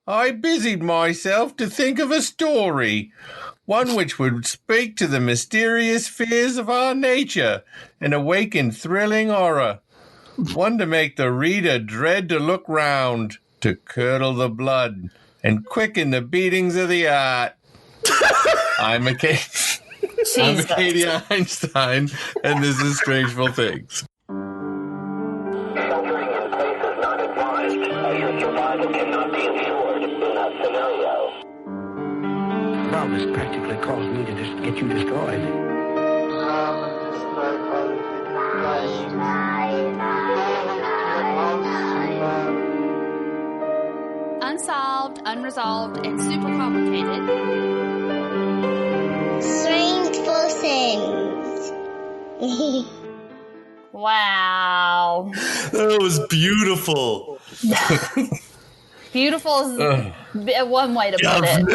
I busied myself to think of a story, one which would speak to the mysterious fears of our nature and awaken thrilling horror, one to make the reader dread to look round, to curdle the blood and quicken the beatings of the heart. I'm Acadia Einstein, and this is Strangeful Things. Sheltering in place is not advised, as your survival cannot be ensured in that scenario. Love has practically caused me to just get you destroyed. Unsolved, unresolved, and super complicated. Strangeful Things. Wow. That was beautiful. Beautiful is one way to put it.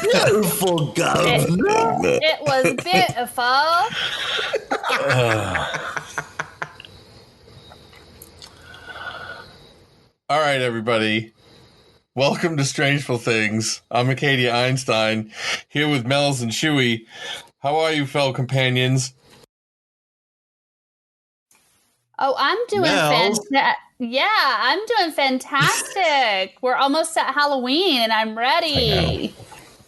Beautiful, governor. It was beautiful. All right, everybody. Welcome to Strangeful Things. I'm Acadia Einstein, here with Mells and Shooey. How are you, fellow companions? Oh, I'm doing fantastic. Yeah, I'm doing fantastic. We're almost at Halloween, and I'm ready.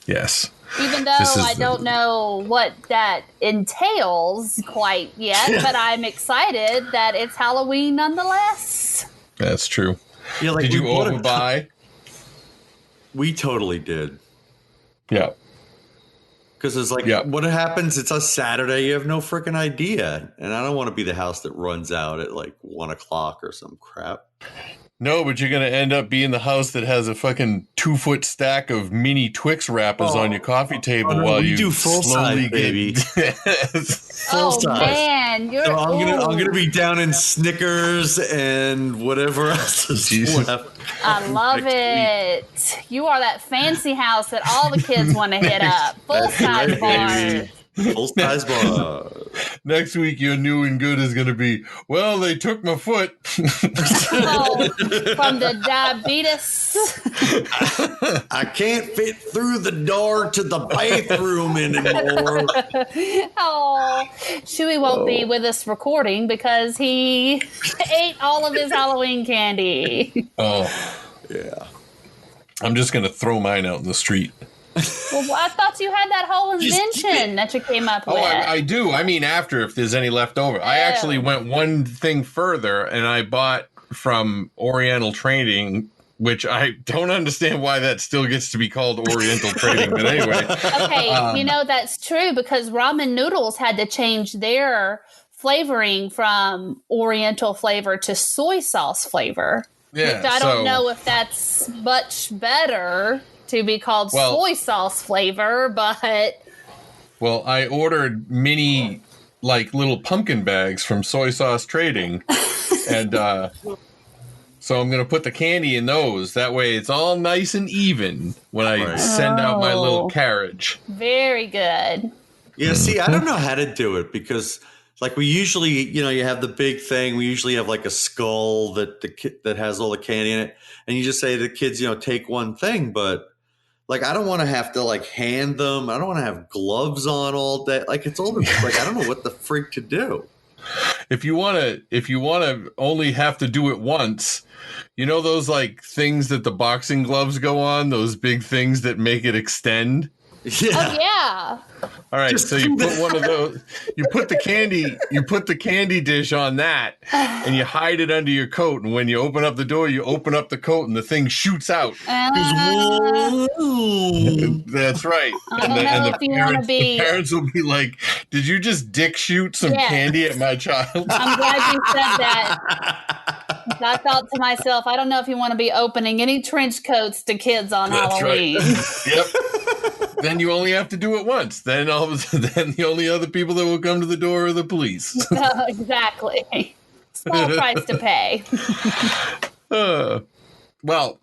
Yes. Even though I don't know what that entails quite yet, but I'm excited that it's Halloween nonetheless. That's true. Yeah, like did you overbuy? We totally did. Yeah. Because it's like, what happens? It's a Saturday. You have no freaking idea. And I don't want to be the house that runs out at like 1 o'clock or some crap. No, but you're going to end up being the house that has a fucking 2-foot stack of mini Twix wrappers on your coffee table while you do full size, baby. Full size. Man, you're. So I'm gonna be down in Snickers and whatever else is left. I love it. You are that fancy house that all the kids want to hit up. Full size bar. Full size bar. Next week, your new and good is going to be, well, they took my foot. From the diabetes. I can't fit through the door to the bathroom anymore. Oh, Shooey won't be with us recording because he ate all of his Halloween candy. Oh. Yeah. I'm just going to throw mine out in the street. Well, I thought you had that whole invention that you came up with. Oh, I do. I mean, after, if there's any left over. I actually went one thing further, and I bought from Oriental Trading, which I don't understand why that still gets to be called Oriental Trading. But anyway. Okay, that's true because ramen noodles had to change their flavoring from Oriental flavor to soy sauce flavor. Yeah, which I don't know if that's much better to be called soy sauce flavor, but... Well, I ordered mini, little pumpkin bags from Soy Sauce Trading, and so I'm going to put the candy in those. That way it's all nice and even when I send out my little carriage. Very good. Yeah, see, I don't know how to do it because... we usually, you have the big thing. We usually have a skull that has all the candy in it. And you just say to the kids, take one thing. But I don't want to have to hand them. I don't want to have gloves on all day. It's all I don't know what the freak to do. If you want to only have to do it once, those things that the boxing gloves go on, those big things that make it extend. Yeah. Oh yeah. All right, so you put one of those. You put the candy dish on that, and you hide it under your coat. And when you open up the door, you open up the coat, and the thing shoots out. That's right. The parents will be like, "Did you just dick shoot some candy at my child?" I'm glad you said that. I thought to myself, I don't know if you want to be opening any trench coats to kids on Halloween. Right. Yep. Then you only have to do it once. Then then the only other people that will come to the door are the police. Exactly. Small price to pay. Well,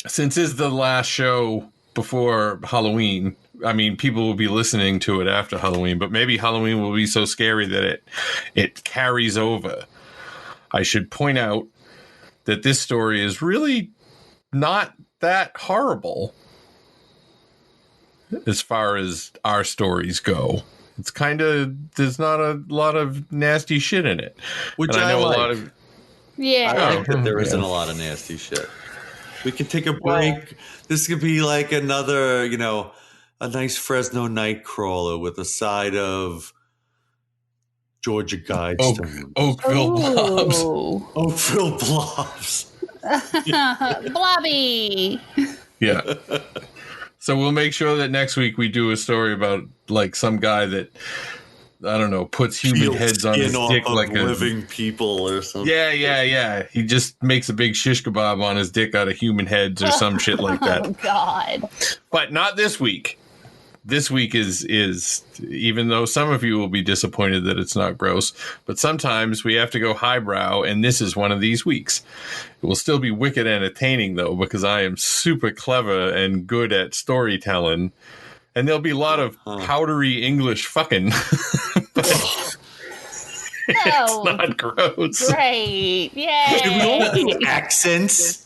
since it's the last show before Halloween, I mean, people will be listening to it after Halloween, but maybe Halloween will be so scary that it carries over. I should point out that this story is really not that horrible as far as our stories go. It's kind of, there's not a lot of nasty shit in it. Which And I know like. a lot of. Yeah. I like that there Yeah. isn't a lot of nasty shit. We can take a break. This could be like another, a nice Fresno Nightcrawler with a side of Georgia Guidestones. Oakville Blobs. Ooh. Oakville Blobs. Blobby. Yeah. So we'll make sure that next week we do a story about like some guy that, I don't know, puts human Peels heads on skin his off dick of like a living people or something. Yeah. He just makes a big shish kebab on his dick out of human heads or some shit like Oh, that. God. But not this week. This week is even though some of you will be disappointed that it's not gross, but sometimes we have to go highbrow, and this is one of these weeks. It will still be wicked entertaining, though, because I am super clever and good at storytelling, and there'll be a lot of powdery English fucking, but it's not gross. Great. Yay. Accents.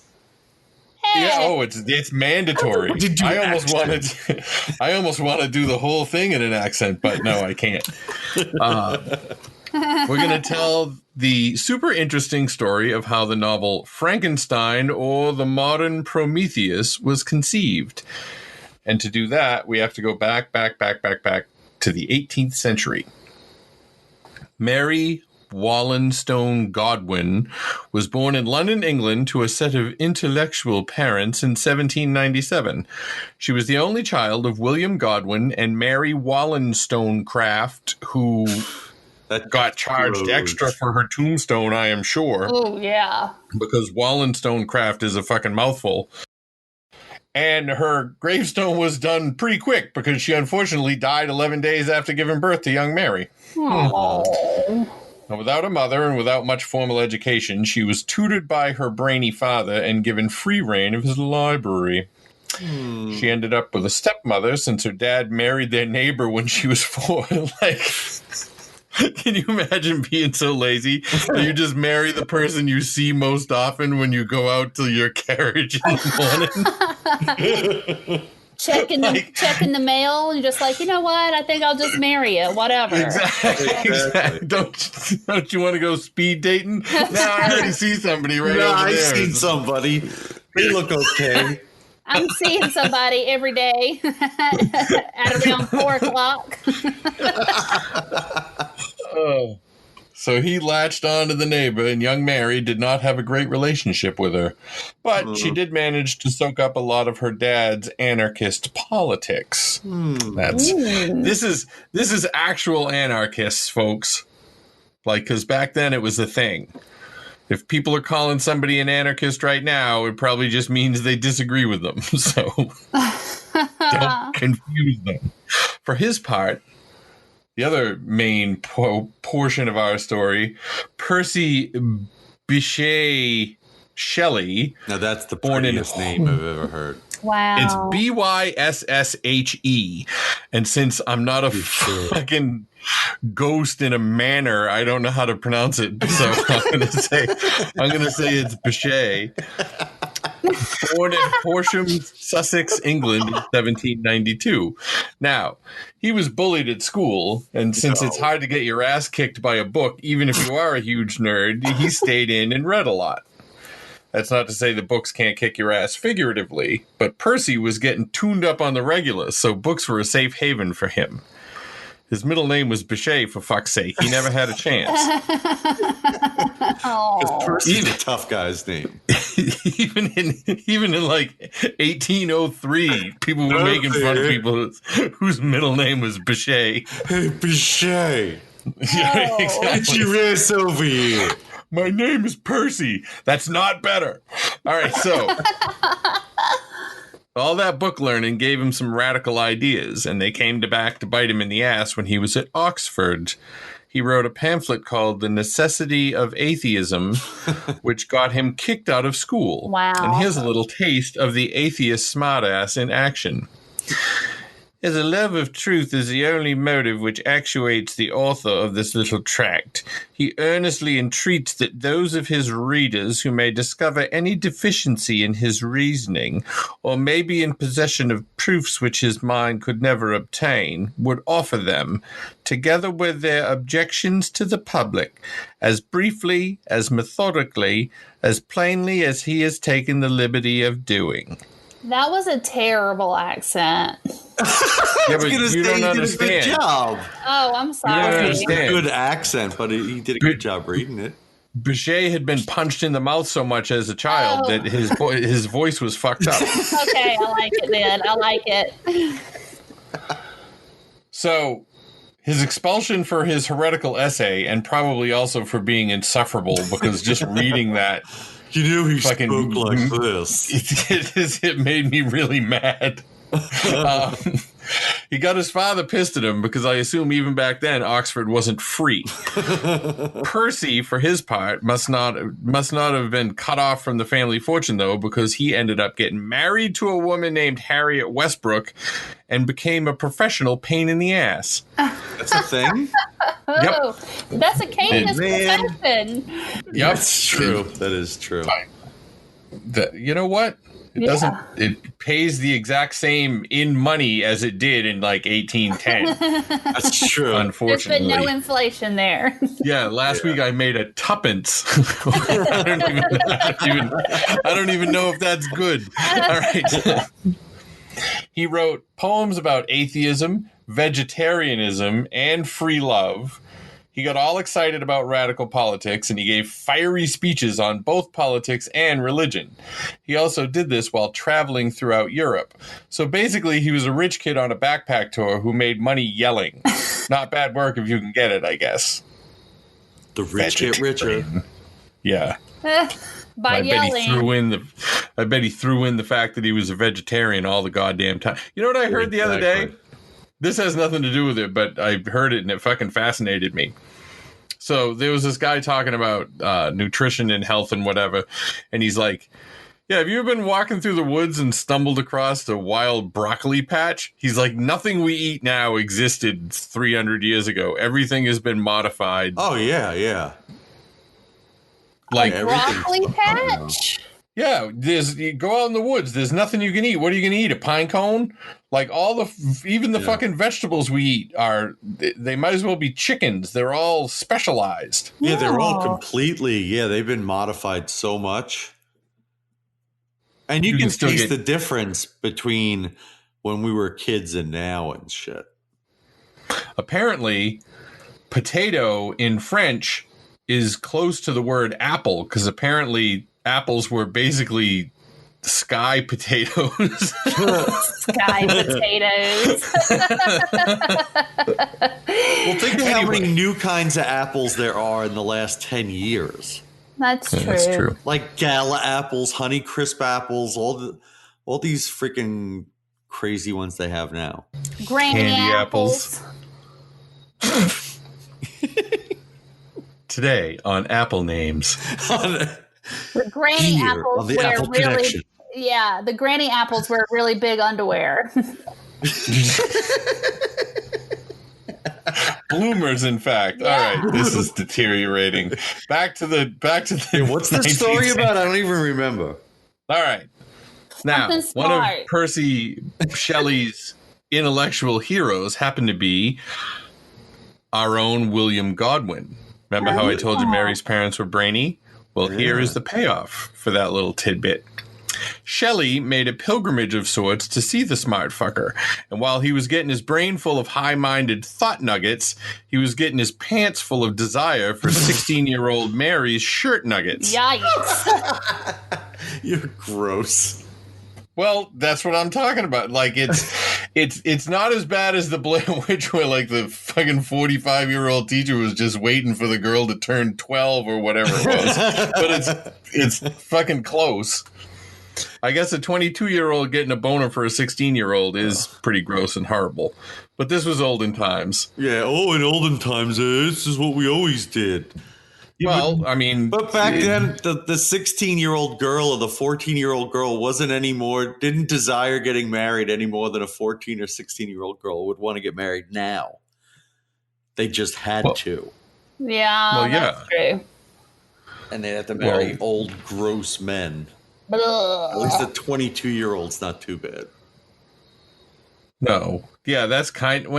Yeah, it's mandatory. I almost want to do the whole thing in an accent, but no, I can't. We're going to tell the super interesting story of how the novel Frankenstein or the Modern Prometheus was conceived. And to do that, we have to go back to the 18th century. Mary Wallenstone Godwin was born in London, England, to a set of intellectual parents in 1797. She was the only child of William Godwin and Mary Wollstonecraft, who got charged extra for her tombstone, I am sure. Oh, yeah. Because Wollstonecraft is a fucking mouthful. And her gravestone was done pretty quick because she unfortunately died 11 days after giving birth to young Mary. Oh. Now, without a mother and without much formal education, she was tutored by her brainy father and given free rein of his library. She ended up with a stepmother since her dad married their neighbor when she was 4. Can you imagine being so lazy that you just marry the person you see most often when you go out to your carriage in the morning? Checking the mail, and just like, you know what? I think I'll just marry you. Whatever. Exactly. Don't you want to go speed dating? No, I already see somebody right over there. I've seen somebody. They look okay. I'm seeing somebody every day at around 4 o'clock. So he latched on to the neighbor, and young Mary did not have a great relationship with her. But she did manage to soak up a lot of her dad's anarchist politics. This is actual anarchists, folks. Like, because back then it was a thing. If people are calling somebody an anarchist right now, it probably just means they disagree with them. So don't confuse them. For his part, the other main portion of our story, Percy Bysshe Shelley. Now that's the prettiest name I've ever heard. Wow. It's Byssshe. And since I'm not a fucking ghost in a manor, I don't know how to pronounce it. So I'm gonna say it's Bysshe. Born in Horsham, Sussex, England in 1792. Now, he was bullied at school, and since it's hard to get your ass kicked by a book, even if you are a huge nerd, he stayed in and read a lot. That's not to say the books can't kick your ass figuratively, but Percy was getting tuned up on the regular, so books were a safe haven for him. His middle name was Bysshe, for fuck's sake. He never had a chance. Because Percy's a tough guy's name. even in like 1803, people were making fun of people whose middle name was Bysshe. Hey, Bysshe. Yeah, exactly. Get your ass over here. My name is Percy. That's not better. All right, so all that book learning gave him some radical ideas, and they came back to bite him in the ass when he was at Oxford. He wrote a pamphlet called The Necessity of Atheism, which got him kicked out of school. Wow. And here's a little taste of the atheist smartass in action. As a love of truth is the only motive which actuates the author of this little tract, he earnestly entreats that those of his readers who may discover any deficiency in his reasoning, or may be in possession of proofs which his mind could never obtain, would offer them, together with their objections to the public, as briefly, as methodically, as plainly as he has taken the liberty of doing. That was a terrible accent. Yeah, but you don't understand. Did a good job. Oh, I'm You don't sorry. understand. Good accent, but he did a good job reading it. Boucher had been punched in the mouth so much as a child that his voice was fucked up. Okay, I like it then. I like it. So his expulsion for his heretical essay, and probably also for being insufferable, because just reading that, You knew he fucking spoke like this. it made me really mad. He got his father pissed at him because I assume even back then Oxford wasn't free. Percy, for his part, must not have been cut off from the family fortune, though, because he ended up getting married to a woman named Harriet Westbrook and became a professional pain in the ass. That's a thing? Oh, that's a Canis Man. profession. Yep, That's true. That is true. You know what? It doesn't. It pays the exact same in money as it did in like 1810. That's true. There's Unfortunately, been no inflation there. yeah. Last week I made a tuppence. I don't even know if that's good. All right. He wrote poems about atheism, vegetarianism, and free love. He got all excited about radical politics, and he gave fiery speeches on both politics and religion. He also did this while traveling throughout Europe. So basically, he was a rich kid on a backpack tour who made money yelling. Not bad work if you can get it, I guess. The rich get richer. Yeah. By I bet he threw yelling. in the fact that he was a vegetarian all the goddamn time. You know what I heard the other day? This has nothing to do with it, but I heard it and it fucking fascinated me. So there was this guy talking about nutrition and health and whatever, and he's like, yeah, have you ever been walking through the woods and stumbled across a wild broccoli patch? He's like, nothing we eat now existed 300 years ago. Everything has been modified. Oh, yeah, yeah. Like Broccoli patch? Yeah, you go out in the woods. There's nothing you can eat. What are you going to eat? A pine cone? Like even the fucking vegetables we eat they might as well be chickens. They're all specialized. Yeah, they're all completely, they've been modified so much. And you can still taste the difference between when we were kids and now and shit. Apparently, potato in French is close to the word apple, because apparently apples were basically sky potatoes. Sky potatoes. Well, think of how many new kinds of apples there are in the last 10 years. That's true. That's true. Like Gala apples, Honey Crisp apples, all these freaking crazy ones they have now. Granny Candy apples. Today on Apple Names. The granny Here apples on the wear Apple really, Connection. yeah, the granny apples wear really big underwear. Bloomers, in fact. Yeah. All right, this is deteriorating. Back to the. What's the story 19th about? I don't even remember. All right. Now, Something one of smart. Percy Shelley's intellectual heroes happened to be our own William Godwin. Remember how I told you Mary's parents were brainy? Well, here is the payoff for that little tidbit. Shelley made a pilgrimage of sorts to see the smart fucker, and while he was getting his brain full of high-minded thought nuggets, he was getting his pants full of desire for 16-year-old Mary's shirt nuggets. Yikes. You're gross. Well, that's what I'm talking about. Like, it's not as bad as the Blair Witch where, like, the fucking 45-year-old teacher was just waiting for the girl to turn 12 or whatever it was. But it's fucking close. I guess a 22-year-old getting a boner for a 16-year-old is pretty gross and horrible. But this was olden times. Yeah, in olden times, this is what we always did. Well, I mean, But back then, the 16-year-old girl or the 14-year-old girl didn't desire getting married any more than a 14 or 16-year-old girl would want to get married now. They just had to. Yeah, that's true. And they had to marry old, gross men. Ugh. At least the 22-year-old's not too bad. No. Yeah, that's I don't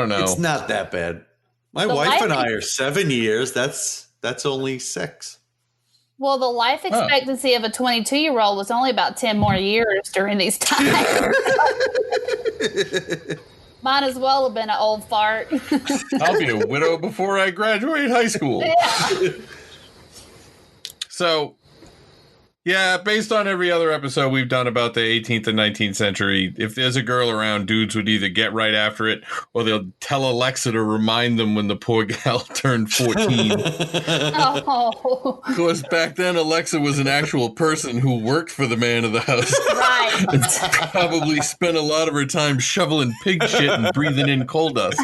know. It's not that bad. My wife and I are 7 years. That's only 6. Well, the life expectancy of a 22-year-old was only about 10 more years during these times. Might as well have been an old fart. I'll be a widow before I graduate high school. Yeah. So, yeah, based on every other episode we've done about the 18th and 19th century, if there's a girl around, dudes would either get right after it or they'll tell Alexa to remind them when the poor gal turned 14. Oh. Of course, back then, Alexa was an actual person who worked for the man of the house. Right. And probably spent a lot of her time shoveling pig shit and breathing in coal dust.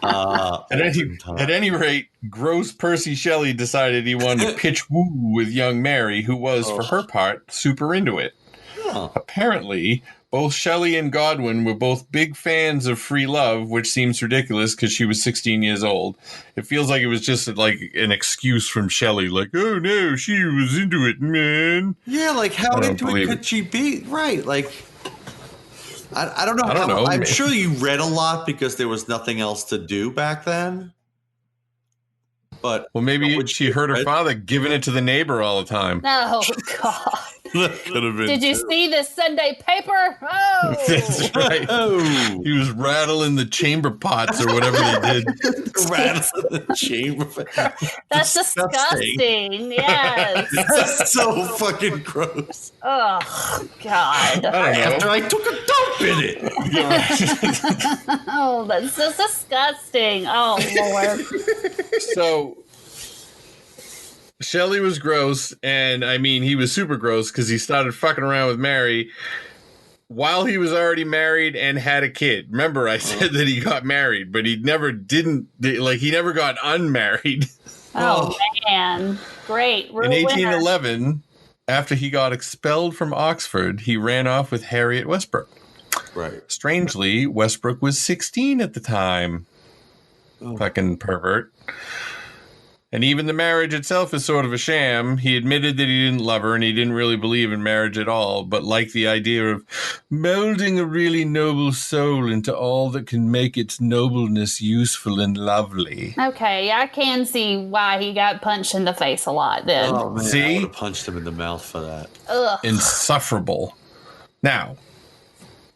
At any rate, gross Percy Shelley decided he wanted to pitch woo with young Mary, who was, for her part, super into it. Huh. Apparently, both Shelley and Godwin were both big fans of free love, which seems ridiculous because she was 16 years old. It feels like it was just like an excuse from Shelley, like, oh no, she was into it, man. Yeah, like how into it could she be? Right, like I don't know. I don't know. I'm sure you read a lot because there was nothing else to do back then. But maybe she heard her father giving it to the neighbor all the time. Oh, God. That could have been. Did you see this Sunday paper? Oh. That's right. Oh. He was rattling the chamber pots or whatever they did. Rattling the chamber pots. That's disgusting. Yes. That's so fucking gross. Oh, God. After I took a dump in it. Oh, that's just disgusting. Oh, Lord. So Shelley was gross, and I mean, he was super gross because he started fucking around with Mary while he was already married and had a kid. Remember, I said that he got married, but he never got unmarried. Oh, man. Great. In 1811, after he got expelled from Oxford, he ran off with Harriet Westbrook. Right. Strangely, Westbrook was 16 at the time. Fucking pervert. And even the marriage itself is sort of a sham. He admitted that he didn't love her and he didn't really believe in marriage at all, but liked the idea of melding a really noble soul into all that can make its nobleness useful and lovely. Okay, I can see why he got punched in the face a lot then. Oh, man. See? I would have punched him in the mouth for that. Ugh. Insufferable. Now,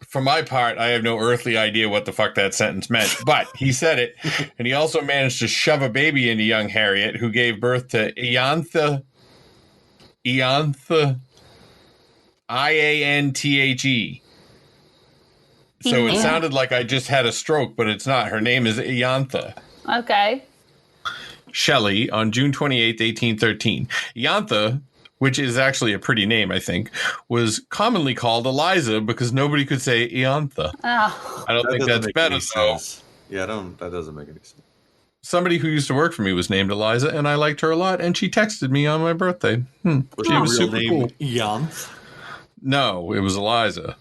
for my part, I have no earthly idea what the fuck that sentence meant, but he said it, and he also managed to shove a baby into young Harriet, who gave birth to Ianthe, Ianthe. So it sounded like I just had a stroke, but it's not. Her name is Ianthe. Okay. Shelley on June 28th, 1813. Ianthe, which is actually a pretty name, I think, was commonly called Eliza because nobody could say Ianthe. Oh. I don't think that's better, though. Yeah, that doesn't make any sense. Somebody who used to work for me was named Eliza, and I liked her a lot, and she texted me on my birthday. Was She her was real super name cool. Ianthe? No, it was Eliza.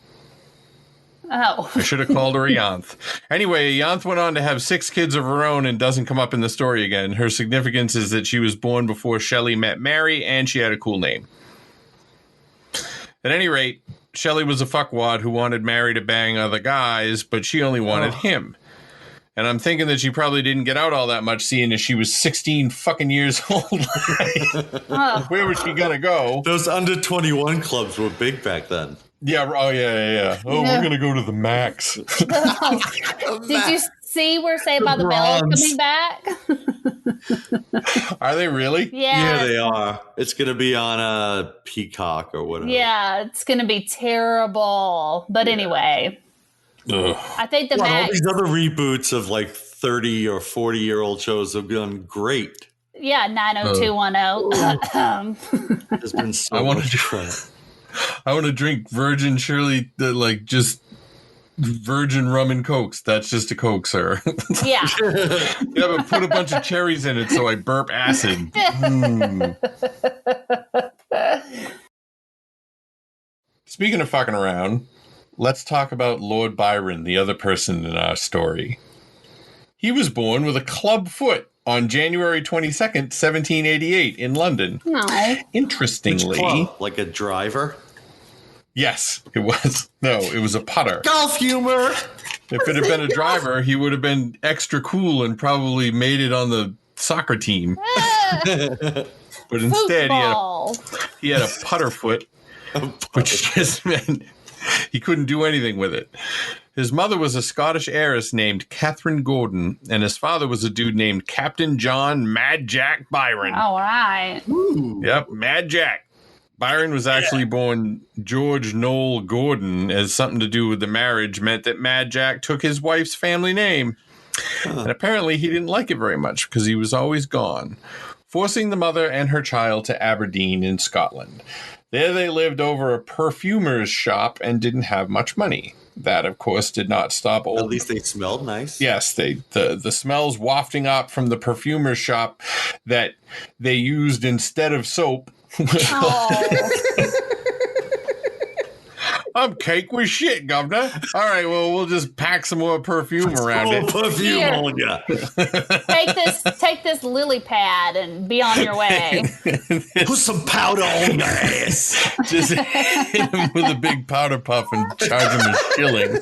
Oh. I should have called her Ianthe. Anyway, Ianthe went on to have 6 kids of her own and doesn't come up in the story again. Her significance is that she was born before Shelley met Mary, and she had a cool name. At any rate, Shelley was a fuckwad who wanted Mary to bang other guys, but she only wanted him. And I'm thinking that she probably didn't get out all that much, seeing as she was 16 fucking years old. Where was she gonna go? Those under 21 clubs were big back then. Yeah. Oh, yeah. Oh, we're gonna go to the Max. Did you see where Saved by the Bell is coming back? Are they really? Yeah. Yeah, they are. It's going to be on Peacock or whatever. Yeah, it's going to be terrible. But anyway, I think the all Max. these other reboots of like 30 or 40-year-old shows have done great. Yeah, 90210. There's been so much crap. I want to drink Virgin Shirley, just virgin rum and cokes. That's just a Coke, sir. Yeah. Yeah, but put a bunch of cherries in it so I burp acid. Mm. Speaking of fucking around, let's talk about Lord Byron, the other person in our story. He was born with a club foot on January 22nd, 1788 in London. No. Which Interestingly, club? Like a driver? yes, it was. No, it was a putter. Golf humor! If it had been a driver, he would have been extra cool and probably made it on the soccer team. But instead, Football. he had a putter foot, which just meant he couldn't do anything with it. His mother was a Scottish heiress named Catherine Gordon, and his father was a dude named Captain John Mad Jack Byron. All right. Yep, Mad Jack. Byron was actually born George Noel Gordon, as something to do with the marriage meant that Mad Jack took his wife's family name. And apparently he didn't like it very much because he was always gone, forcing the mother and her child to Aberdeen in Scotland. There they lived over a perfumer's shop and didn't have much money. That, of course, did not stop old. At least they smelled nice. Yes, the smells wafting up from the perfumer's shop that they used instead of soap. Oh. I'm cake with shit, governor. All right, well, we'll just pack some more perfume around it. Perfume Here. on ya. Take this lily pad and be on your way. Put some powder on your ass. Just hit him with a big powder puff and charge him a shilling.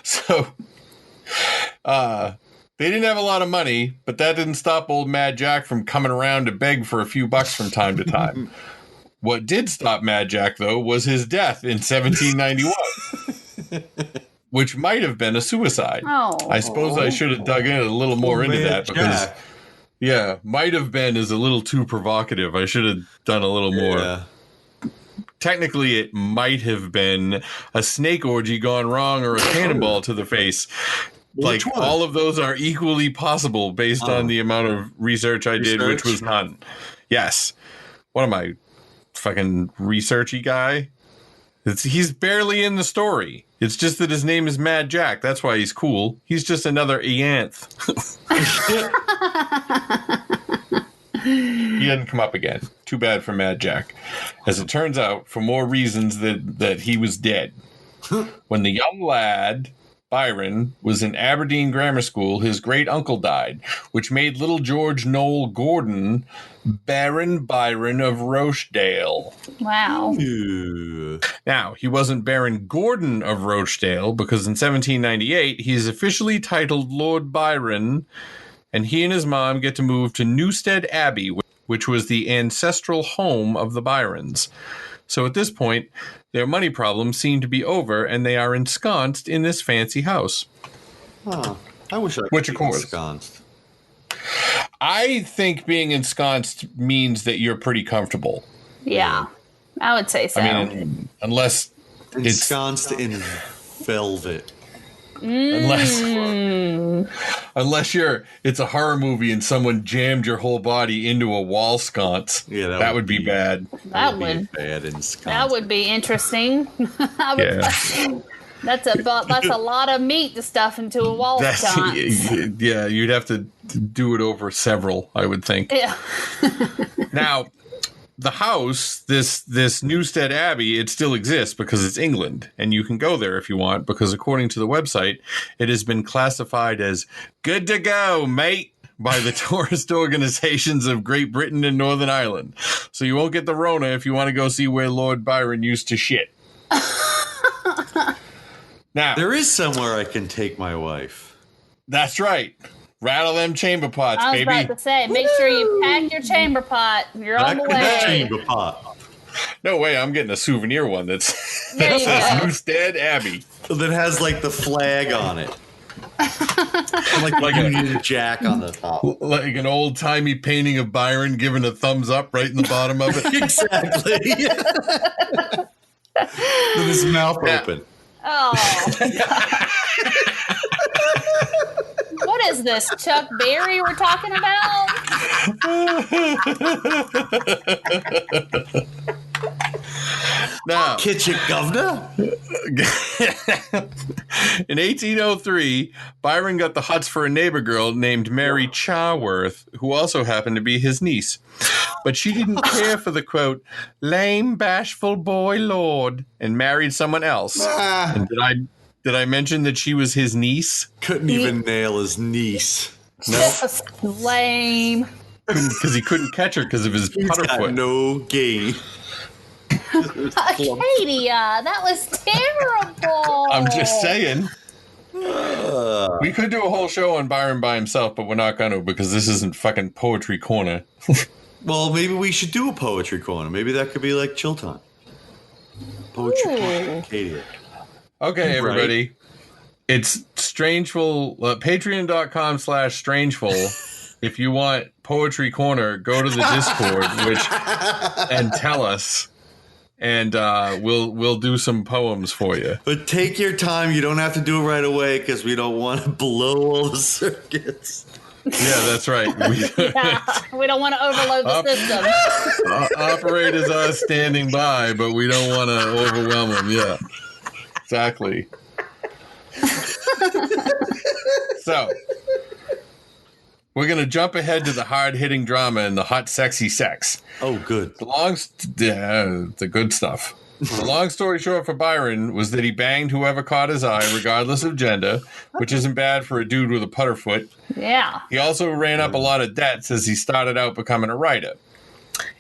So, they didn't have a lot of money, but that didn't stop old Mad Jack from coming around to beg for a few bucks from time to time. What did stop Mad Jack, though, was his death in 1791, which might have been a suicide. Oh. I suppose I should have dug in a little more into Mad that because, Jack. yeah, might have been is a little too provocative. I should have done a little more. Yeah. Technically, it might have been a snake orgy gone wrong or a cannonball to the face. Which Like, one? all of those are equally possible based on the amount of research I did, which was none. Yes. What am I, fucking researchy guy? He's barely in the story. It's just that his name is Mad Jack. That's why he's cool. He's just another Ianth. He hadn't come up again. Too bad for Mad Jack. As it turns out, for more reasons that he was dead. When the young lad, Byron, was in Aberdeen Grammar School, his great-uncle died, which made little George Noel Gordon Baron Byron of Rochdale. Wow. Ew. Now, he wasn't Baron Gordon of Rochdale because in 1798, he's officially titled Lord Byron, and he and his mom get to move to Newstead Abbey, which was the ancestral home of the Byrons. So at this point, their money problems seem to be over, and they are ensconced in this fancy house. Huh. I wish I could Which, be of course. ensconced. I think being ensconced means that you're pretty comfortable. Yeah. I would say so. I mean, unless Ensconced in velvet. unless it's a horror movie and someone jammed your whole body into a wall sconce. Yeah, that would be bad. that be would bad ensconced. that would be interesting. I would, Yeah. That's a lot of meat to stuff into a wall sconce. Yeah, you'd have to do it over several, I would think. Yeah. Now, the house, this Newstead Abbey, it still exists because it's England, and you can go there if you want, because according to the website, it has been classified as good to go, mate, by the tourist organizations of Great Britain and Northern Ireland. So you won't get the Rona if you want to go see where Lord Byron used to shit. Now, There is somewhere I can take my wife. that's right. Rattle them chamber pots, I was baby. about to say, make sure you pack your chamber pot. You're on the Back in the way. chamber pot. No way, I'm getting a souvenir one that There you says go. Newstead Abbey. That has like the flag on it. And, like a Union Jack on the top. Like an old-timey painting of Byron giving a thumbs up right in the bottom of it. Exactly. With his mouth Yeah. open. Oh. What is this, Chuck Berry we're talking about? Now, Kitchen governor. in 1803, Byron got the huts for a neighbor girl named Mary Chaworth, who also happened to be his niece. But she didn't care for the, quote, lame, bashful boy lord, and married someone else. And did I mention that she was his niece? Couldn't even nail his niece. Just lame. Because he couldn't catch her because of his putter Got foot. no game. Acadia, that was terrible. I'm just saying. We could do a whole show on Byron by himself, but we're not going to because this isn't fucking Poetry Corner. Well, maybe we should do a poetry corner. Maybe that could be like chill time. Poetry corner, Acadia. Okay, everybody. Right. It's Strangeful, patreon.com/Strangeful. If you want Poetry Corner, go to the Discord and tell us. And we'll do some poems for you. But take your time. You don't have to do it right away because we don't want to blow all the circuits. Yeah, that's right. We don't want to overload the system. Operators are standing by, but we don't want to overwhelm them. Yeah, exactly. So, we're going to jump ahead to the hard-hitting drama and the hot, sexy sex. Oh, good. The good stuff. The long story short for Byron was that he banged whoever caught his eye, regardless of gender, which isn't bad for a dude with a putter foot. Yeah. He also ran up a lot of debts as he started out becoming a writer.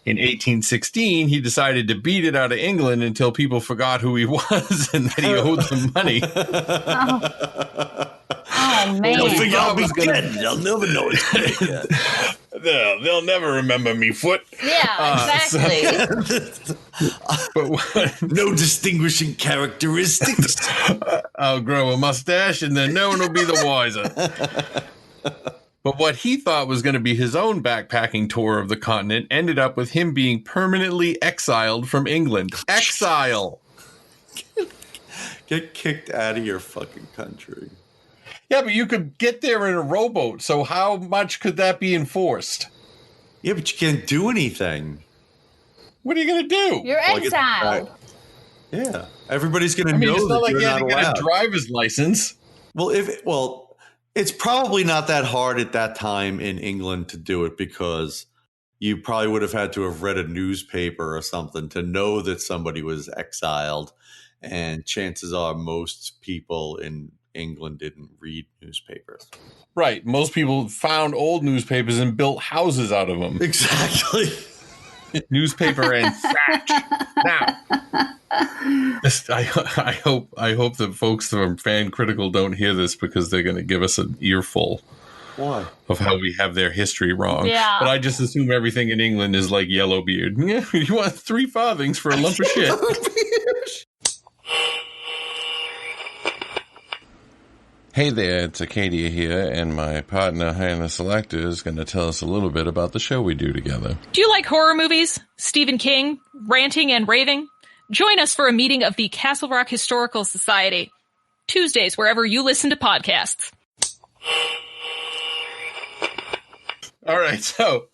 In 1816, he decided to beat it out of England until people forgot who he was and that he owed them money. Oh, man. They'll think I'll be dead. They'll never know it's me. They'll never remember me, foot. Yeah, exactly. No distinguishing characteristics. I'll grow a mustache and then no one will be the wiser. But what he thought was going to be his own backpacking tour of the continent ended up with him being permanently exiled from England. Exile! Get kicked out of your fucking country. Yeah, but you could get there in a rowboat, so how much could that be enforced? Yeah, but you can't do anything. What are you going to do? You're exiled. Yeah. Everybody's going to know it's that not like you're you had not to get allowed. a driver's license. Well, it's probably not that hard at that time in England to do it because you probably would have had to have read a newspaper or something to know that somebody was exiled. And chances are most people in England didn't read newspapers. Right. Most people found old newspapers and built houses out of them. Exactly. Newspaper and thatch. Now, I hope that folks from Fan Critical don't hear this because they're going to give us an earful. Why? Of how we have their history wrong. Yeah. But I just assume everything in England is like Yellowbeard. Yeah, you want 3 farthings for a lump of shit. Hey there, it's Acadia here, and my partner, Hannah Selector, is going to tell us a little bit about the show we do together. Do you like horror movies? Stephen King? Ranting and raving? Join us for a meeting of the Castle Rock Historical Society. Tuesdays, wherever you listen to podcasts. All right, so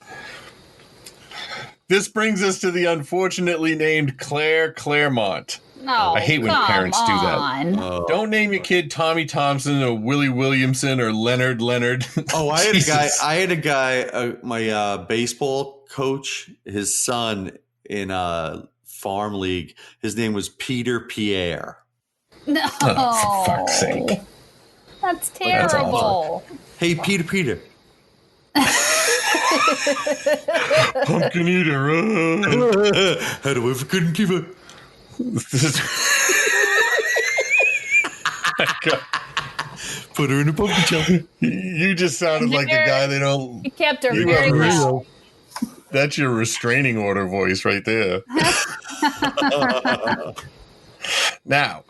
this brings us to the unfortunately named Claire Claremont. No, I hate when parents do that. Oh. Don't name your kid Tommy Thompson or Willie Williamson or Leonard. Oh, I had a guy, my baseball coach, his son in farm league. His name was Peter Pierre. No. Oh, for fuck's sake. That's terrible. Hey, Peter. Pumpkin eater. How do I couldn't give a... Put her in a pumpkin shell. You just sounded like the guy they don't. You kept her very well. That's your restraining order voice right there. Now,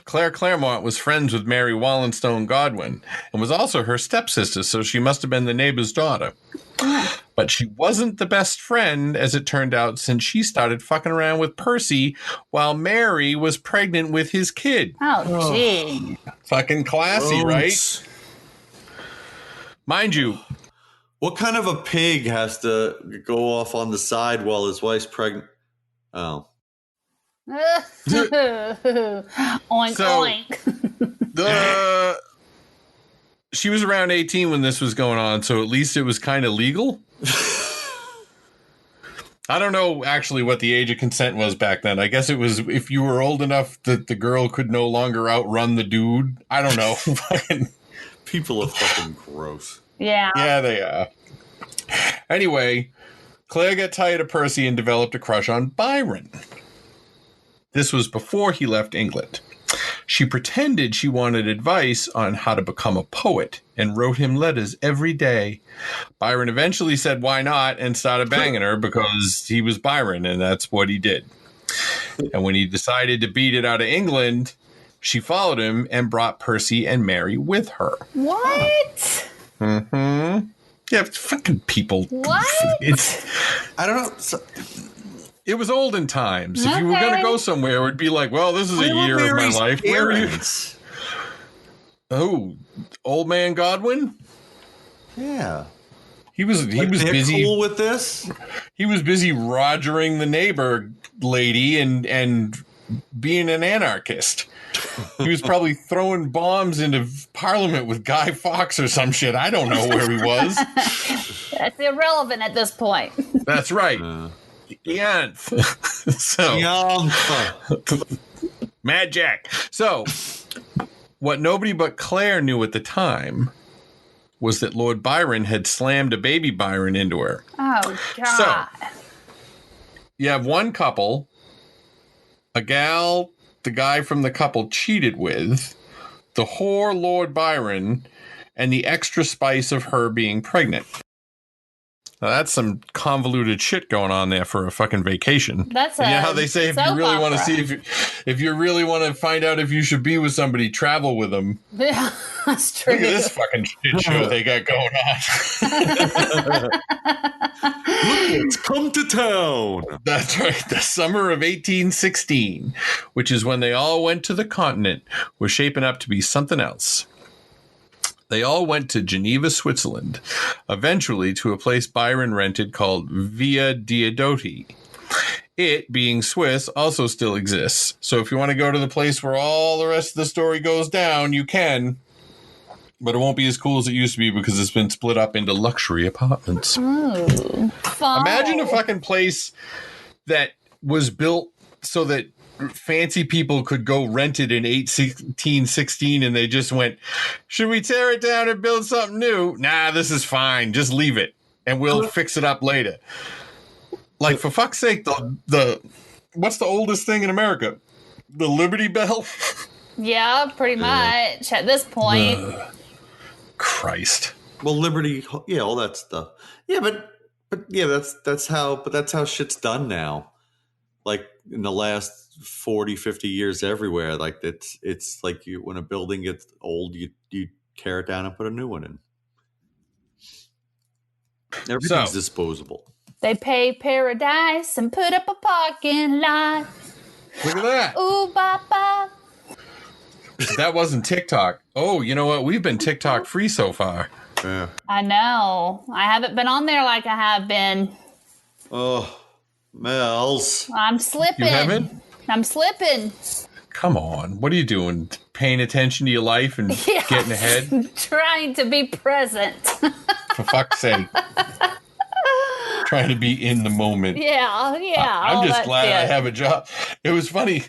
Claire Claremont was friends with Mary Wallenstone Godwin and was also her stepsister, so she must have been the neighbor's daughter. But she wasn't the best friend, as it turned out, since she started fucking around with Percy while Mary was pregnant with his kid. Oh, gee. Fucking classy, right? Mind you. What kind of a pig has to go off on the side while his wife's pregnant? Oh. Oink, So- oink. She was around 18 when this was going on, so at least it was kind of legal. I don't know actually what the age of consent was back then. I guess it was if you were old enough that the girl could no longer outrun the dude. I don't know. People are fucking gross. Yeah. Yeah, they are. Anyway, Claire got tired of Percy and developed a crush on Byron. This was before he left England. She pretended she wanted advice on how to become a poet and wrote him letters every day. Byron eventually said why not and started banging her because he was Byron and that's what he did. And when he decided to beat it out of England, she followed him and brought Percy and Mary with her. What? Mm-hmm. Yeah, fucking people. What? I don't know. So, It was olden times. If you were Okay. going to go somewhere, it would be like, well, this is a where were year of my Mary's life. Where were you? parents? Oh, old man Godwin? Yeah. He was They're busy. cool with this? He was busy rogering the neighbor lady and being an anarchist. He was probably throwing bombs into Parliament with Guy Fawkes or some shit. I don't know where he was. That's irrelevant at this point. That's right. Yeah. So Mad Jack. So what nobody but Claire knew at the time was that Lord Byron had slammed a baby Byron into her. Oh, God. You have one couple, a gal the guy from the couple cheated with, the whore Lord Byron, and the extra spice of her being pregnant. Now that's some convoluted shit going on there for a fucking vacation. That's And you know a how they say if you soap really want to opera. see if you really want to find out if you should be with somebody, travel with them. Yeah, that's true. Look at this fucking shit show they got going on. It's come to town. That's right. The summer of 1816, which is when they all went to the continent, was shaping up to be something else. They all went to Geneva, Switzerland, eventually to a place Byron rented called Via Diodati. It, being Swiss, also still exists. So if you want to go to the place where all the rest of the story goes down, you can. But it won't be as cool as it used to be because it's been split up into luxury apartments. Ooh, fun. Imagine a fucking place that was built so that fancy people could go rent it in 1816 and they just went, should we tear it down and build something new? Nah, this is fine. Just leave it and we'll fix it up later. Like, for fuck's sake, the what's the oldest thing in America? The Liberty Bell? Yeah, pretty much at this point. Christ. Well, Liberty, yeah, all that stuff. Yeah, but yeah, that's how shit's done now. Like in the last 40, 50 years everywhere. Like it's like when a building gets old, you tear it down and put a new one in. Everything's disposable. They pay paradise and put up a parking lot. Look at that. Ooh, baba. That wasn't TikTok. Oh, you know what? We've been TikTok free so far. Yeah. I know. I haven't been on there like I have been. Oh, Mells. I'm slipping. You haven't? I'm slipping. Come on. What are you doing? Paying attention to your life and getting ahead? Trying to be present. For fuck's sake. Trying to be in the moment. Yeah. I'm just glad I have a job. It was funny.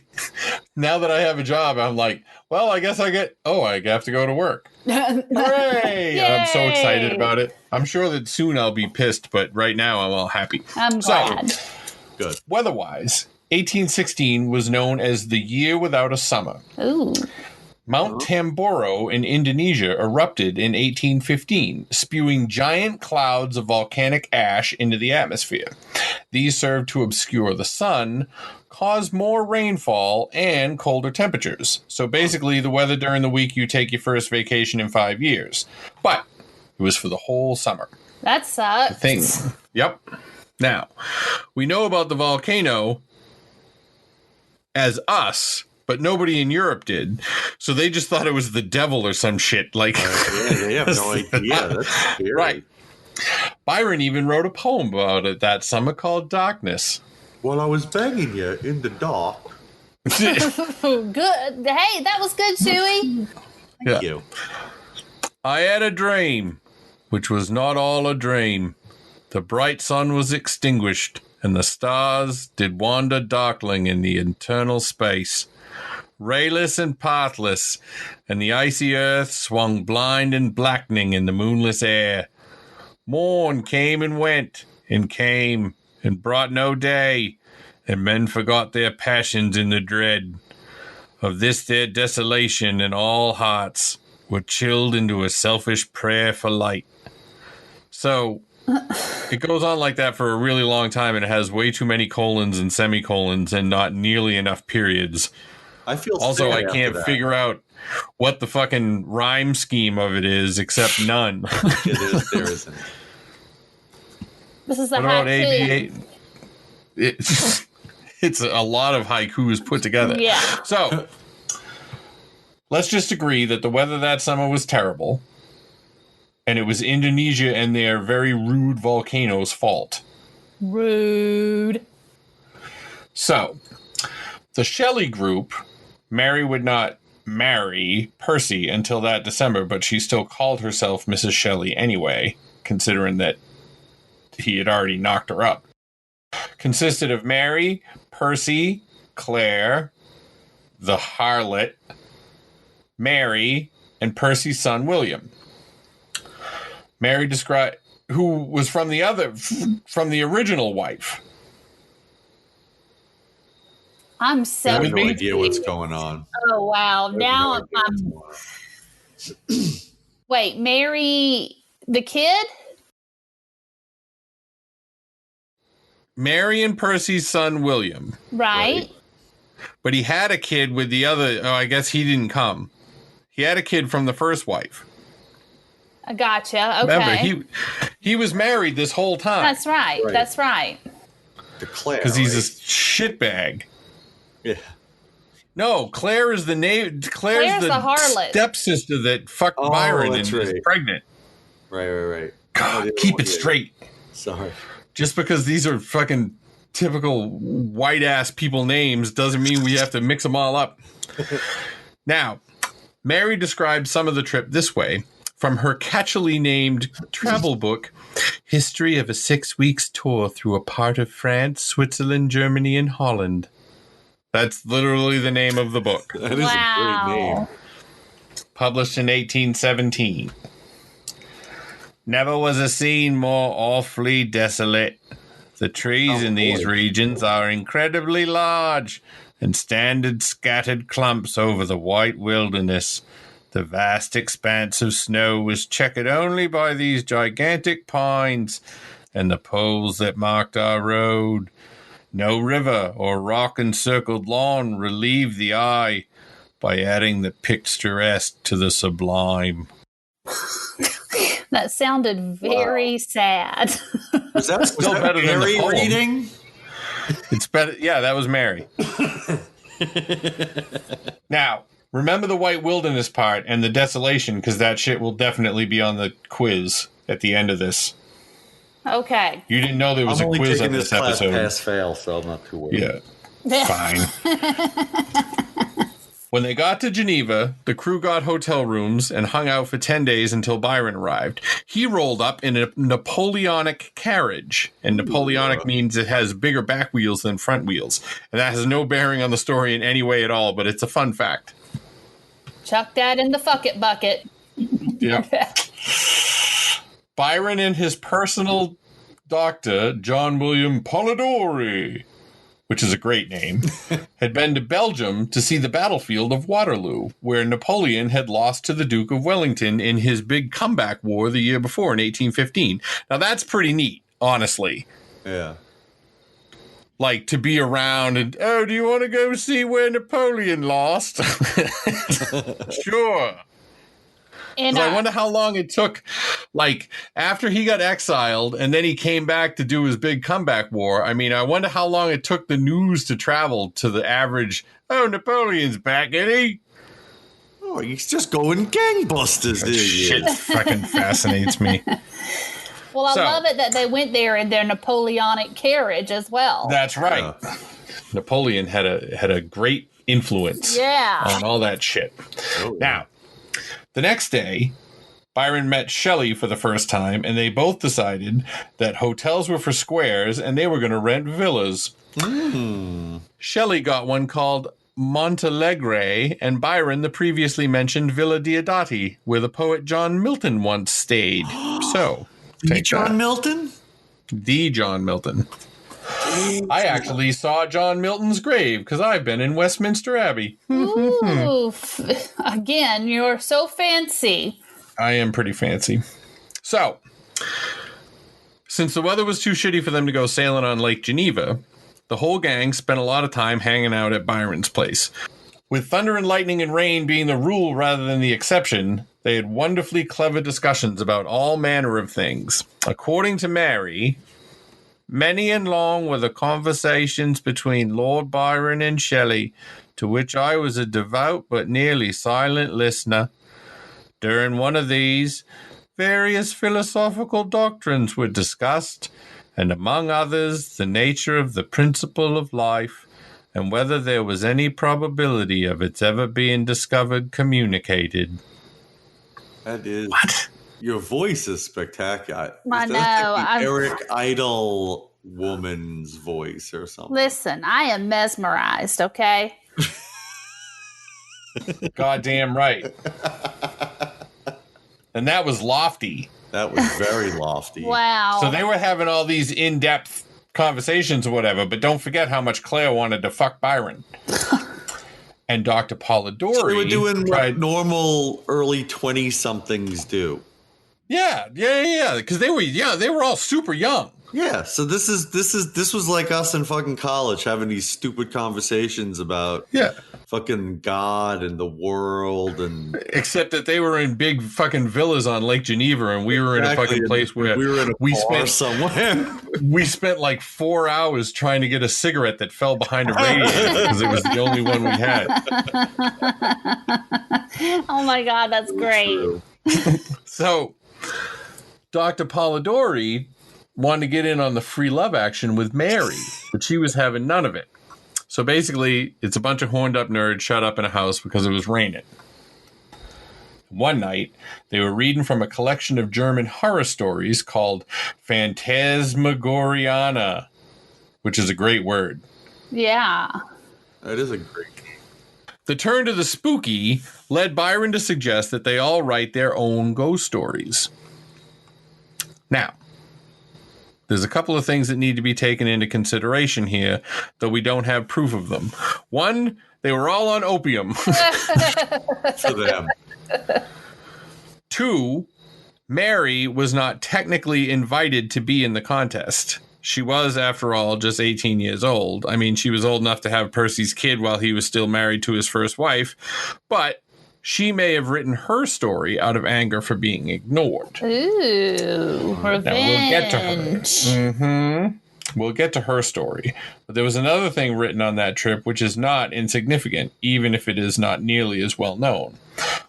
Now that I have a job, I'm like, well, I guess I have to go to work. Hooray! I'm so excited about it. I'm sure that soon I'll be pissed, but right now I'm all happy. I'm glad. Good. Weather-wise, 1816 was known as the year without a summer. Ooh. Mount Tamboro in Indonesia erupted in 1815, spewing giant clouds of volcanic ash into the atmosphere. These served to obscure the sun, cause more rainfall, and colder temperatures. So basically, the weather during the week you take your first vacation in 5 years. But it was for the whole summer. That sucks. Thing. Yep. Now, we know about the volcano as us, but nobody in Europe did. So they just thought it was the devil or some shit. Like, Yeah, have no idea. That's scary. Right. Byron even wrote a poem about it that summer called Darkness. While I was banging you in the dark. Good. Hey, that was good, Shooey. Thank you. I had a dream, which was not all a dream. The bright sun was extinguished, and the stars did wander darkling in the eternal space, rayless and pathless, and the icy earth swung blind and blackening in the moonless air. Morn came and brought no day, and men forgot their passions in the dread of this their desolation, and all hearts were chilled into a selfish prayer for light. So it goes on like that for a really long time, and it has way too many colons and semicolons and not nearly enough periods. I feel Also, I sad can't after that. figure out what the fucking rhyme scheme of it is, except none. There isn't. This is the What about haiku. ABA? It's a lot of haikus put together. Yeah. So, let's just agree that the weather that summer was terrible, and it was Indonesia and their very rude volcano's fault. Rude. So, the Shelley group, Mary would not marry Percy until that December, but she still called herself Mrs. Shelley anyway, considering that he had already knocked her up. Consisted of Mary, Percy, Claire, the harlot, Mary, and Percy's son William. Mary described who was from the original wife. I'm I so have no me? idea what's going on. Oh wow. I have Now no idea what's I'm going on. wait, Mary the kid? Mary and Percy's son William. Right. But he had a kid with the other. Oh, I guess he didn't come. He had a kid from the first wife. I gotcha. Okay. Remember, he was married this whole time. That's right. Right. That's right. Declare. Because he's a right? shitbag. Yeah. No, Claire is the name. Claire's the harlot. stepsister that fucked Oh, Byron and that's is right. pregnant. Right. God, keep it straight. Sorry. Just because these are fucking typical white ass people names doesn't mean we have to mix them all up. Now, Mary described some of the trip this way from her catchily named travel book, History of a 6 Weeks Tour Through a Part of France, Switzerland, Germany, and Holland. That's literally the name of the book. That is a great name. Published in 1817. Never was a scene more awfully desolate. The trees in these regions are incredibly large and stand in scattered clumps over the white wilderness. The vast expanse of snow was checkered only by these gigantic pines and the poles that marked our road. No river or rock-encircled lawn relieved the eye by adding the picturesque to the sublime. That sounded very sad. Was that Still better than the Mary poem. reading? It's better. Yeah, that was Mary. Now, remember the white wilderness part and the desolation, because that shit will definitely be on the quiz at the end of this. Okay. You didn't know there was I'm a only quiz taking on this this class episode. pass-fail, so I'm not too worried. Yeah, fine. When they got to Geneva, the crew got hotel rooms and hung out for 10 days until Byron arrived. He rolled up in a Napoleonic carriage, and Napoleonic means it has bigger back wheels than front wheels. And that has no bearing on the story in any way at all, but it's a fun fact. Chuck that in the fuck it bucket. Yeah. Byron and his personal doctor, John William Polidori, which is a great name, had been to Belgium to see the battlefield of Waterloo, where Napoleon had lost to the Duke of Wellington in his big comeback war the year before in 1815. Now, that's pretty neat, honestly. Yeah. Like, to be around and, oh, do you want to go see where Napoleon lost? Sure. And I wonder how long it took, like, after he got exiled and then he came back to do his big comeback war. I mean, I wonder how long it took the news to travel to the average, oh, Napoleon's back, isn't he? Oh, he's just going gangbusters, That dude. shit fucking fascinates me. Well, I So- love it that they went there in their Napoleonic carriage as well. That's right. Napoleon had a great influence on all that shit. Oh, Now, the next day, Byron met Shelley for the first time, and they both decided that hotels were for squares and they were going to rent villas. Shelley got one called Montalegre, and Byron the previously mentioned Villa Diodati, where the poet John Milton once stayed. So, take John that. Milton? The John Milton. I actually saw John Milton's grave because I've been in Westminster Abbey. Ooh, again, you're so fancy. I am pretty fancy. So, since the weather was too shitty for them to go sailing on Lake Geneva, the whole gang spent a lot of time hanging out at Byron's place. With thunder and lightning and rain being the rule rather than the exception, they had wonderfully clever discussions about all manner of things. According to Mary, many and long were the conversations between Lord Byron and Shelley, to which I was a devout but nearly silent listener. During one of these, various philosophical doctrines were discussed, and among others, the nature of the principle of life, and whether there was any probability of its ever being discovered communicated. That is. What? Your voice is spectacular. I That's know, like the I'm- Eric Idle woman's voice or something. Listen, I am mesmerized, okay? Goddamn right. And that was lofty. That was very lofty. Wow. So they were having all these in-depth conversations or whatever, but don't forget how much Claire wanted to fuck Byron. And Dr. Polidori. So they were doing what tried- normal early 20-somethings do. Yeah. Because they were all super young. Yeah, so this was like us in fucking college having these stupid conversations about fucking God and the world and Except that they were in big fucking villas on Lake Geneva, and we were in a fucking place where we were in a bar spent somewhere. we spent like 4 hours trying to get a cigarette that fell behind a radiator because it was the only one we had. Oh my God, that's great. So, Dr. Polidori wanted to get in on the free love action with Mary, but she was having none of it. So basically, it's a bunch of horned up nerds shut up in a house because it was raining. One night, they were reading from a collection of German horror stories called Phantasmagoriana, which is a great word. Yeah. That is a great. The turn to the spooky led Byron to suggest that they all write their own ghost stories. Now, there's a couple of things that need to be taken into consideration here, though we don't have proof of them. One, they were all on opium. For them. Two, Mary was not technically invited to be in the contest. She was, after all, just 18 years old. I mean, she was old enough to have Percy's kid while he was still married to his first wife, but she may have written her story out of anger for being ignored. Ooh, revenge. Now, we'll get to her. We'll get to her story. But there was another thing written on that trip which is not insignificant, even if it is not nearly as well known.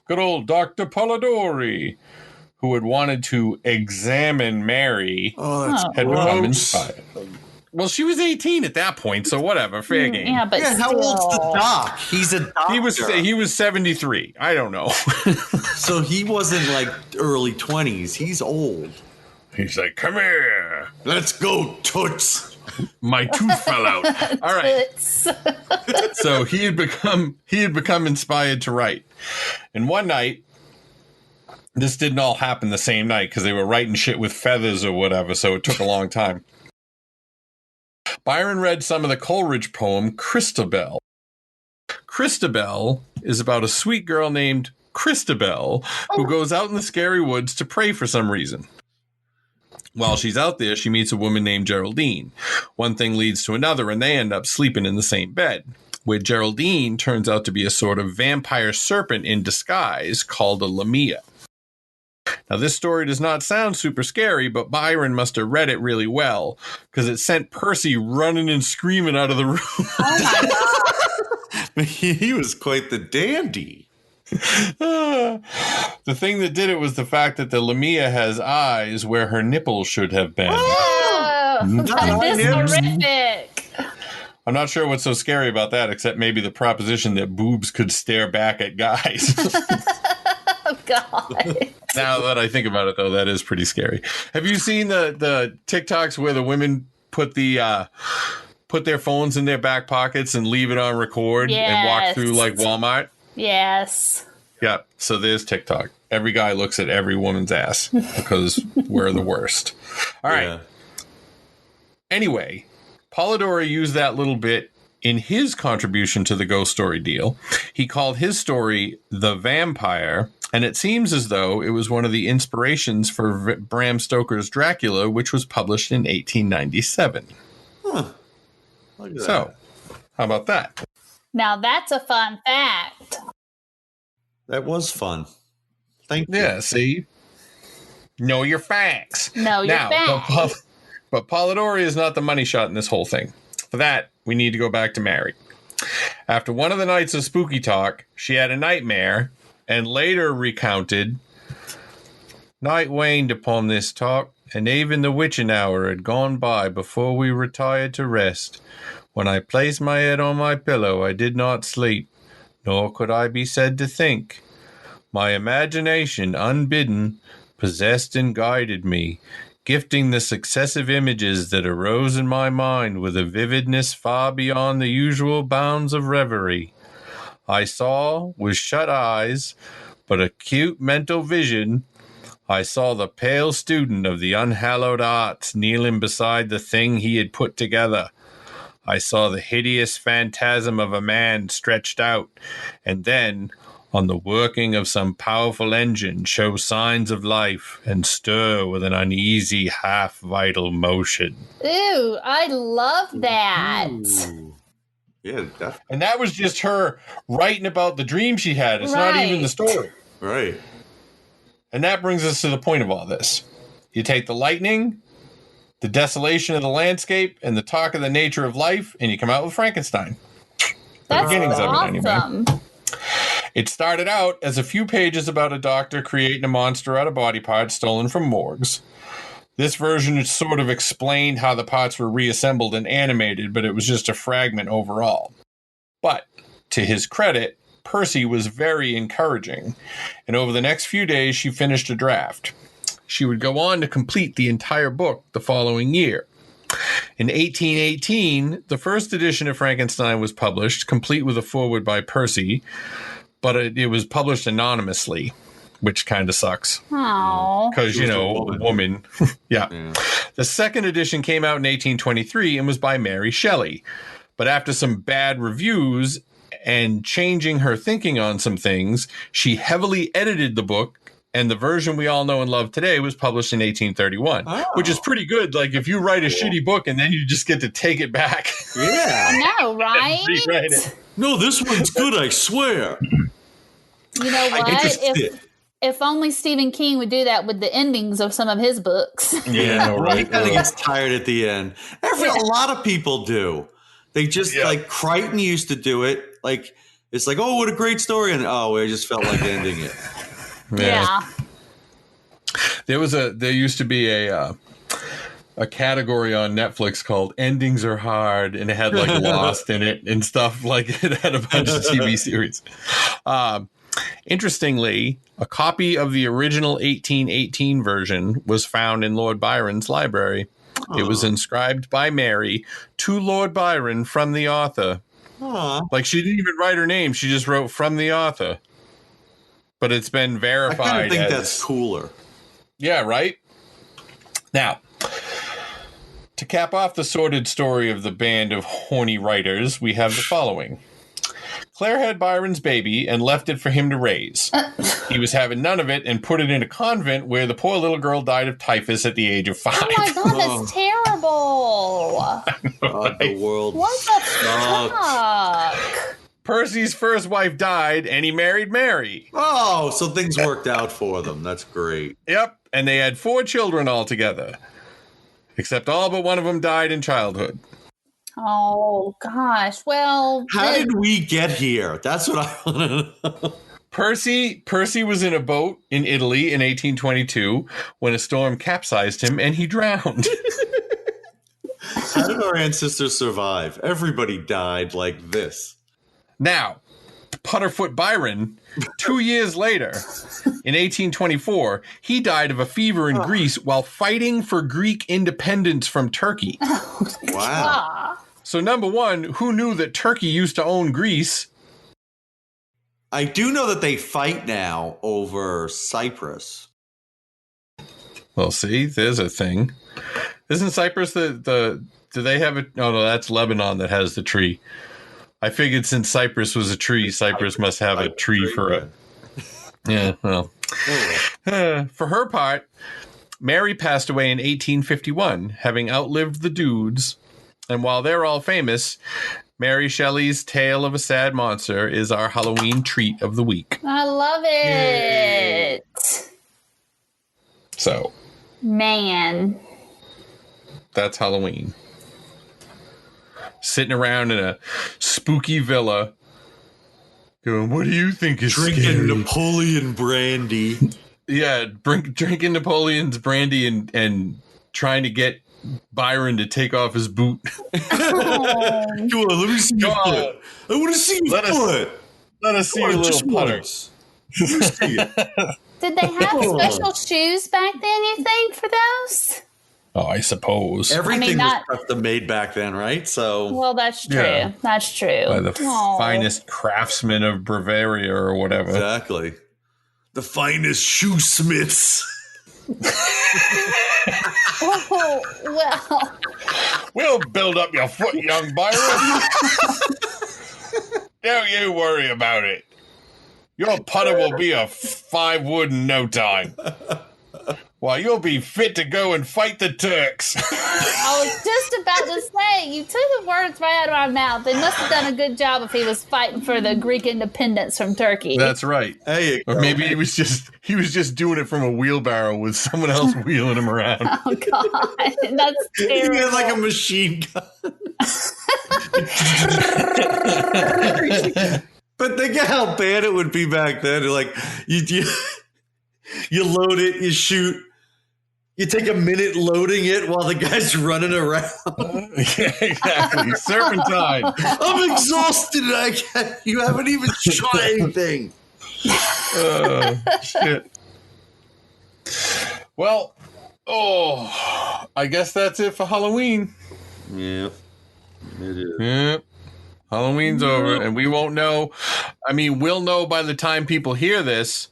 Good old Dr. Polidori, who had wanted to examine Mary, had become inspired. Well, she was 18 at that point, so whatever, fair game. Yeah, but How old's the still. doc? He's a doctor. He was 73. I don't know. So he wasn't like early 20s. He's old. He's like, come here. Let's go, toots. My tooth fell out. All right. So he had become inspired to write. And one night, this didn't all happen the same night because they were writing shit with feathers or whatever, so it took a long time. Byron read some of the Coleridge poem Christabel. Christabel is about a sweet girl named Christabel who goes out in the scary woods to pray for some reason. While she's out there, she meets a woman named Geraldine. One thing leads to another, and they end up sleeping in the same bed, where Geraldine turns out to be a sort of vampire serpent in disguise called a Lamia. Now, this story does not sound super scary, but Byron must have read it really well, because it sent Percy running and screaming out of the room. He was quite the dandy. The The thing that did it was the fact that the Lamia has eyes where her nipples should have been. Oh, that is horrific. I'm not sure what's so scary about that, except maybe the proposition that boobs could stare back at guys. Oh, God. Now that I think about it, though, that is pretty scary. Have you seen the TikToks where the women put their phones in their back pockets and leave it on record and walk through like Walmart? Yes. Yeah. So there's TikTok. Every guy looks at every woman's ass because we're the worst. All right. Yeah. Anyway, Polidori used that little bit in his contribution to the ghost story deal. He called his story The Vampire, and it seems as though it was one of the inspirations for Bram Stoker's Dracula, which was published in 1897. Huh. Look at So, how about that? Now, that's a fun fact. that was fun. Thank you. Yeah, see? Know your facts. Know your facts. But Polidori is not the money shot in this whole thing. For that, we need to go back to Mary. After one of the nights of spooky talk, she had a nightmare and later recounted, "Night waned upon this talk, and even the witching hour had gone by before we retired to rest. When I placed my head on my pillow, I did not sleep, nor could I be said to think. My imagination, unbidden, possessed and guided me, gifting the successive images that arose in my mind with a vividness far beyond the usual bounds of reverie. I saw, with shut eyes, but acute mental vision, I saw the pale student of the unhallowed arts kneeling beside the thing he had put together. I saw the hideous phantasm of a man stretched out, and then, on the working of some powerful engine, show signs of life and stir with an uneasy, half-vital motion." Ooh, I love that. Ooh. Yeah, definitely. And that was just her writing about the dream she had. It's not even the story. Right. And that brings us to the point of all this. You take the lightning, the desolation of the landscape, and the talk of the nature of life, and you come out with Frankenstein. That's beginnings of it, anyway. awesome. It started out as a few pages about a doctor creating a monster out of body parts stolen from morgues. This version sort of explained how the parts were reassembled and animated, but it was just a fragment overall. But, to his credit, Percy was very encouraging, and over the next few days she finished a draft. She would go on to complete the entire book the following year. In 1818, the first edition of Frankenstein was published, complete with a foreword by Percy, but it was published anonymously, which kind of sucks. Oh. Because, you know, a woman. Yeah. The second edition came out in 1823 and was by Mary Shelley. But after some bad reviews and changing her thinking on some things, she heavily edited the book, and the version we all know and love today was published in 1831, which is pretty good. Like, if you write a shitty book and then you just get to take it back. Yeah. I know, right? Rewrite it. No, this one's good, I swear. You know what? Interested. If only Stephen King would do that with the endings of some of his books. Yeah, no, He right. kind of gets tired at the end. A lot of people do. They just, like, Crichton used to do it. Like, it's like, oh, what a great story. And, oh, I just felt like ending it. Yeah. There used to be a category on Netflix called Endings Are Hard, and it had like Lost in it and stuff. Like, it had a bunch of TV series. Interestingly, a copy of the original 1818 version was found in Lord Byron's library. It was inscribed by Mary to Lord Byron from the author. Like, she didn't even write her name. She just wrote from the author. But it's been verified. I kind of think that's cooler. Yeah, right? Now, to cap off the sordid story of the band of horny writers, we have the following. Claire had Byron's baby and left it for him to raise. He was having none of it and put it in a convent where the poor little girl died of typhus at the age of 5. Oh my God, that's terrible. The world. What the fuck? Percy's first wife died and he married Mary. Oh, so things worked out for them. That's great. Yep, and they had 4 children altogether. Except all but one of them died in childhood. Oh, gosh. Well, how did we get here? That's what I want to know. Percy was in a boat in Italy in 1822 when a storm capsized him and he drowned. How did our ancestors survive? Everybody died like this. Now, Putterfoot Byron, 2 years later, in 1824, he died of a fever in Greece while fighting for Greek independence from Turkey. Wow. So, number one, who knew that Turkey used to own Greece? I do know that they fight now over Cyprus. Well, see, there's a thing. Isn't Cyprus do they have it? Oh, no, that's Lebanon that has the tree. I figured since Cyprus was a tree, Cyprus must have a tree for it. Yeah, well. For her part, Mary passed away in 1851, having outlived the dudes. And while they're all famous, Mary Shelley's Tale of a Sad Monster is our Halloween treat of the week. I love it. So, man, that's Halloween. Sitting around in a spooky villa, going, "What do you think is drinking scary?" Napoleon brandy? Yeah, drinking Napoleon's brandy and trying to get Byron to take off his boot. Come on, let me see your foot. I want to see your foot. Let us see your little putter. Did they have special shoes back then, you think, for those? Oh, I suppose. Everything was custom made back then, right? So, well, that's true. Yeah. That's true. By the finest craftsmen of Bavaria or whatever. Exactly. The finest shoesmiths. Oh, well. We'll build up your foot, young Byron. Don't you worry about it. Your putter will be a 5 wood in no time. Why, you'll be fit to go and fight the Turks. I was just about to say, you took the words right out of my mouth. They must have done a good job if he was fighting for the Greek independence from Turkey. That's right. Or maybe he was just doing it from a wheelbarrow with someone else wheeling him around. Oh, God. That's terrible. He had like a machine gun. But think of how bad it would be back then. Like, you load it, you shoot. You take a minute loading it while the guy's running around. Yeah, exactly. Serpentine. I'm exhausted. You haven't even shot anything. Oh, shit. Well, I guess that's it for Halloween. Yeah, it is. Yep. Halloween's over, and we won't know. I mean, we'll know by the time people hear this.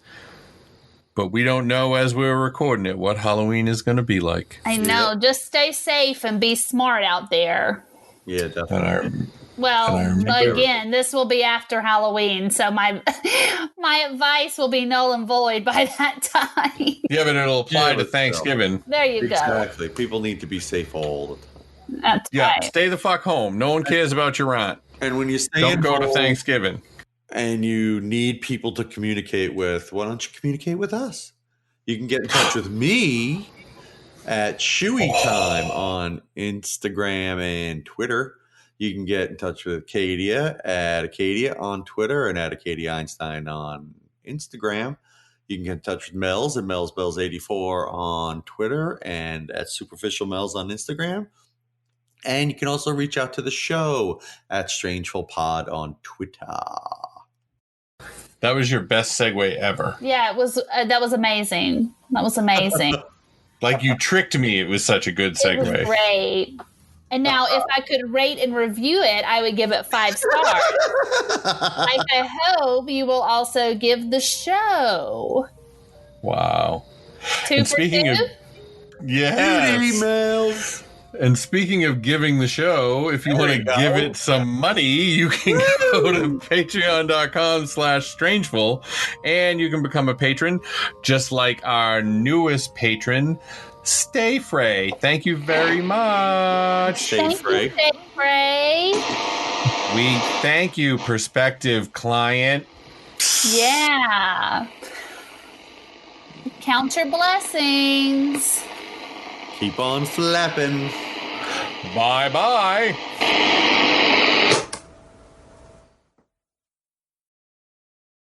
But we don't know as we're recording it what Halloween is going to be like. I know. Yep. Just stay safe and be smart out there. Yeah, definitely. Again, this will be after Halloween, so my advice will be null and void by that time. Yeah, but it'll apply to Thanksgiving. There you go. Exactly. People need to be safe all the time. That's right. Stay the fuck home. No one cares about your aunt. And when you stay don't go to Thanksgiving. And you need people to communicate with, why don't you communicate with us? You can get in touch with me at Shooey Time on Instagram and Twitter. You can get in touch with Acadia at Acadia on Twitter and at Acadia Einstein on Instagram. You can get in touch with Mells at MellsBells84 on Twitter and at Superficial Mells on Instagram. And you can also reach out to the show at StrangefulPod on Twitter. That was your best segue ever. Yeah, it was. That was amazing. That was amazing. Like you tricked me. It was such a good segue. It was great. And now, if I could rate and review it, I would give it 5 stars. Like I hope you will also give the show. Wow. 2 for 2? Yes. Emails. And speaking of giving the show, if you want to give it some money, you can go to patreon.com/strangeful and you can become a patron, just like our newest patron, Stay Frey. Thank you very much. Stay Frey. Stay Frey. We thank you, prospective client. Yeah. Count your blessings. Keep on flapping. Bye-bye.